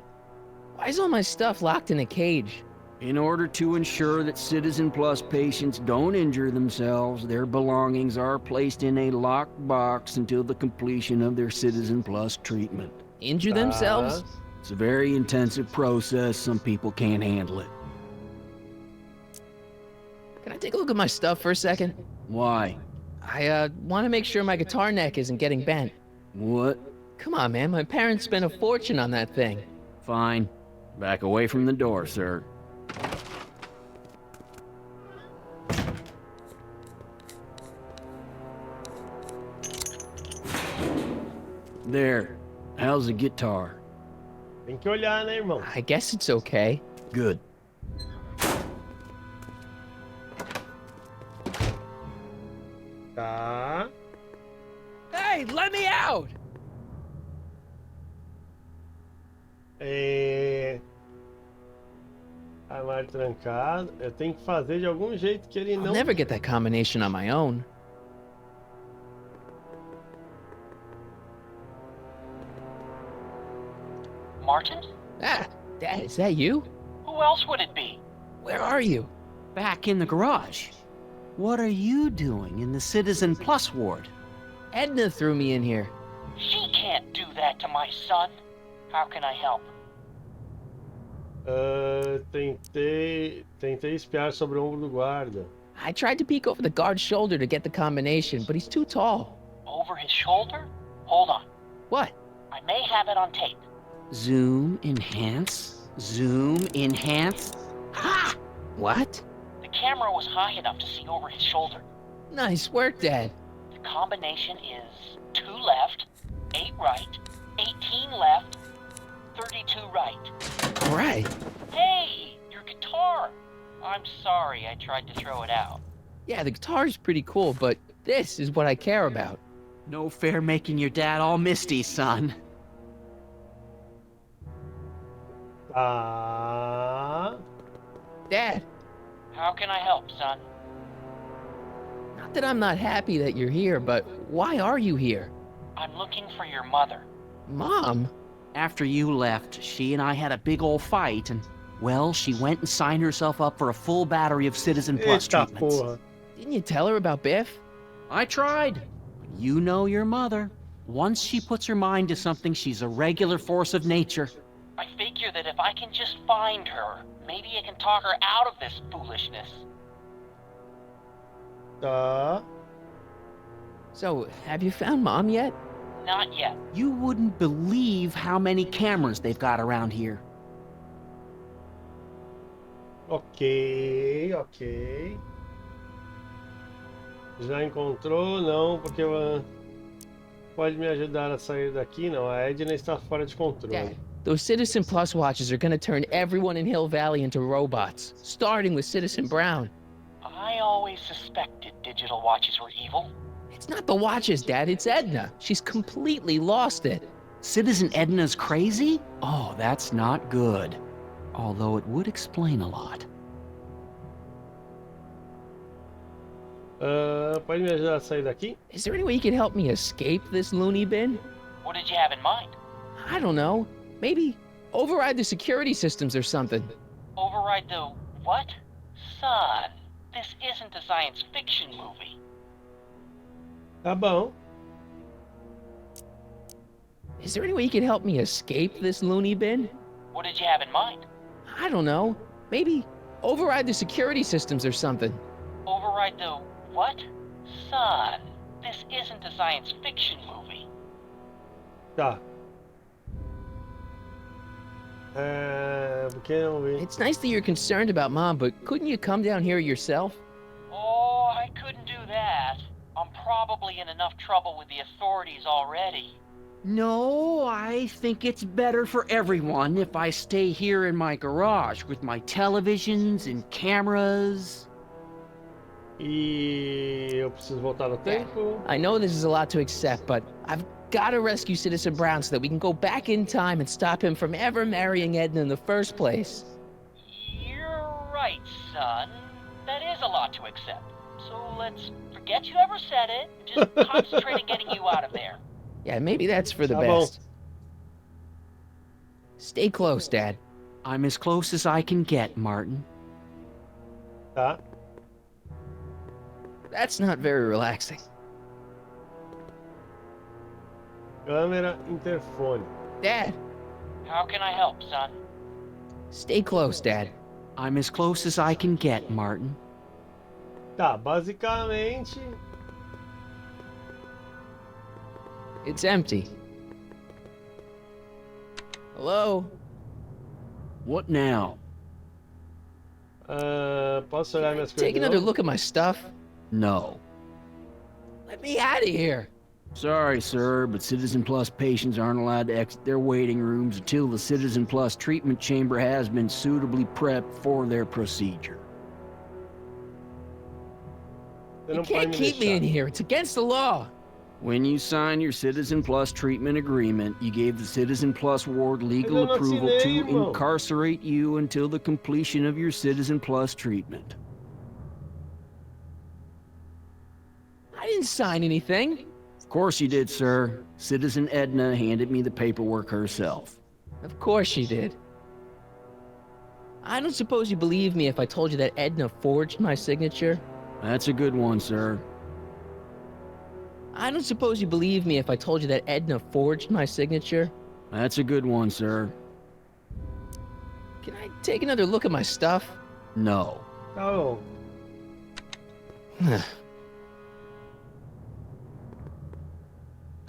is all my stuff locked in a cage? In order to ensure that Citizen Plus patients don't injure themselves, their belongings are placed in a locked box until the completion of their Citizen Plus treatment. Injure themselves? It's a very intensive process. Some people can't handle it. Can I take a look at my stuff for a second? Why? I want to make sure my guitar neck isn't getting bent. What? Come on, man. My parents spent a fortune on that thing. Fine. Back away from the door, sir. There. How's the guitar? Tem que olhar, né, irmão? I guess it's okay. Good. Tá. Hey, let me out! Armário trancado. Eu tenho que fazer de algum jeito que ele I'll não... never get that combination on my own. Martin? Ah, Dad, is that you? Who else would it be? Where are you? Back in the garage. What are you doing in the Citizen Plus ward? Edna threw me in here. She can't do that to my son. How can I help? Tentei espiar sobre o ombro do guarda. I tried to peek over the guard's shoulder to get the combination, but he's too tall. Over his shoulder? Hold on. What? I may have it on tape. Zoom, enhance, zoom, enhance. Ha! What? The camera was high enough to see over his shoulder. Nice work, Dad. The combination is 2 left, 8 right, 18 left, 32 right. All right. Hey, your guitar! I'm sorry I tried to throw it out. Yeah, the guitar's pretty cool, but this is what I care about. No fair making your dad all misty, son. Dad. How can I help, son? Not that I'm not happy that you're here, but why are you here? I'm looking for your mother. Mom? After you left, she and I had a big old fight, and, well, she went and signed herself up for a full battery of Citizen Plus treatments. Didn't you tell her about Biff? I tried. You know your mother. Once she puts her mind to something, she's a regular force of nature. I figure that if I can just find her, maybe I can talk her out of this foolishness. So, have you found Mom yet? Not yet. You wouldn't believe how many cameras they've got around here. Ok. Já encontrou? Não, porque pode me ajudar a sair daqui? Não, a Edna está fora de controle. Dad, those Citizen Plus watches are gonna turn everyone in Hill Valley into robots, starting with Citizen Brown. I always suspected digital watches were evil. It's not the watches, Dad, it's Edna. She's completely lost it. Citizen Edna's crazy? Oh, that's not good. Although it would explain a lot. Pode me ajudar a sair daqui? Is there any way you could help me escape this loony bin? What did you have in mind? I don't know. Maybe override the security systems or something. Override the what? Son, this isn't a science fiction movie. Tá bom. Is there any way you could help me escape this loony bin? What did you have in mind? I don't know. Maybe override the security systems or something. Override the what? Son, this isn't a science fiction movie. Tá. Porque não vi. It's nice that you're concerned about Mom, but couldn't you come down here yourself? Oh, I couldn't do that. I'm probably in enough trouble with the authorities already. No, I think it's better for everyone if I stay here in my garage with my televisions and cameras. E eu preciso voltar no tempo. I know this is a lot to accept, but I've got to rescue Citizen Brown so that we can go back in time and stop him from ever marrying Edna in the first place. You're right, son. That is a lot to accept. So let's forget you ever said it. Just concentrate on getting you out of there. Yeah, maybe that's for the Tá bom. best. Stay close, Dad. I'm as close as I can get, Martin. Tá. That's not very relaxing. Câmera, interfone. Dad, How can I help, son? stay close, Dad. I'm as close as I can get, Martin. Tá, basicamente. It's empty. Hello? What now? Posso olhar minhas coisas? Take de another novo? look at my stuff. No. Let me out of here. Sorry, sir, but Citizen Plus patients aren't allowed to exit their waiting rooms until the Citizen Plus treatment chamber has been suitably prepped for their procedure. Você You não can't pode me keep me in deixar. here. It's against the law. When you signed your Citizen Plus treatment agreement, you gave the Citizen Plus ward legal Eu não approval assinei, to irmão. incarcerate you until the completion of your Citizen Plus treatment. I didn't sign anything. Of course you did, sir. Citizen Edna handed me the paperwork herself. Of course she did. I don't suppose you believe me if I told you that Edna forged my signature. That's a good one, sir. I don't suppose you believe me if I told you that Edna forged my signature. That's a good one, sir. Can I take another look at my stuff? No. Tá bom.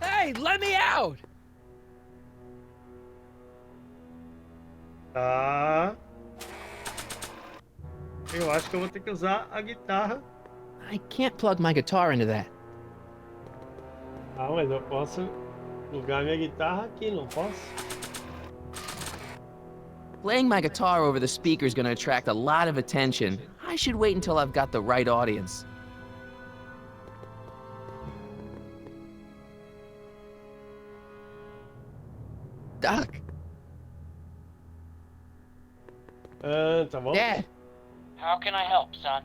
Hey, let me out! Tá. Eu acho que eu vou ter que usar a guitarra. I can't plug my guitar into that. Ah, mas eu posso plugar minha guitarra aqui, não posso? Playing my guitar over the speaker is going to attract a lot of attention. I should wait until I've got the right audience. Doc, Tá bom. Dad, How can I help, son?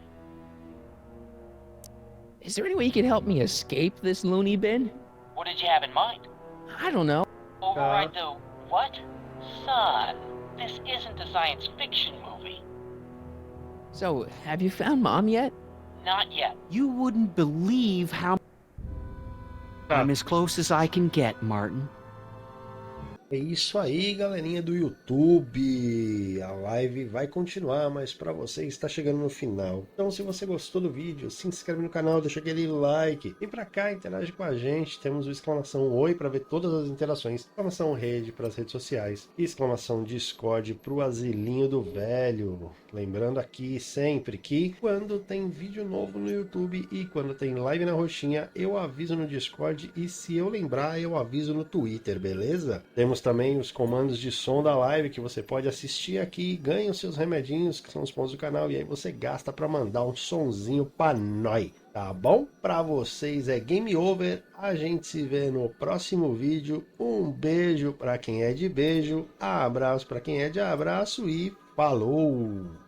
is there any way you can help me escape this loony bin? What did you have in mind? I don't know. Override the what? Son, this isn't a science fiction movie. So, have you found Mom yet? Not yet. You wouldn't believe how... I'm as close as I can get, Martin. É isso aí, galerinha do YouTube. A live vai continuar, mas para você está chegando no final. Então, se você gostou do vídeo, se inscreve no canal, deixa aquele like. Vem pra cá, interage com a gente. Temos o exclamação oi para ver todas as interações. Exclamação rede para as redes sociais. E exclamação Discord pro asilinho do velho. Lembrando aqui sempre que quando tem vídeo novo no YouTube e quando tem live na roxinha, eu aviso no Discord e se eu lembrar, eu aviso no Twitter, beleza? Temos também os comandos de som da live que você pode assistir aqui e ganha os seus remedinhos, que são os pontos do canal, e aí você gasta para mandar um sonzinho pra nós, tá bom? Pra vocês é game over, a gente se vê no próximo vídeo. Um beijo pra quem é de beijo, abraço pra quem é de abraço e falou!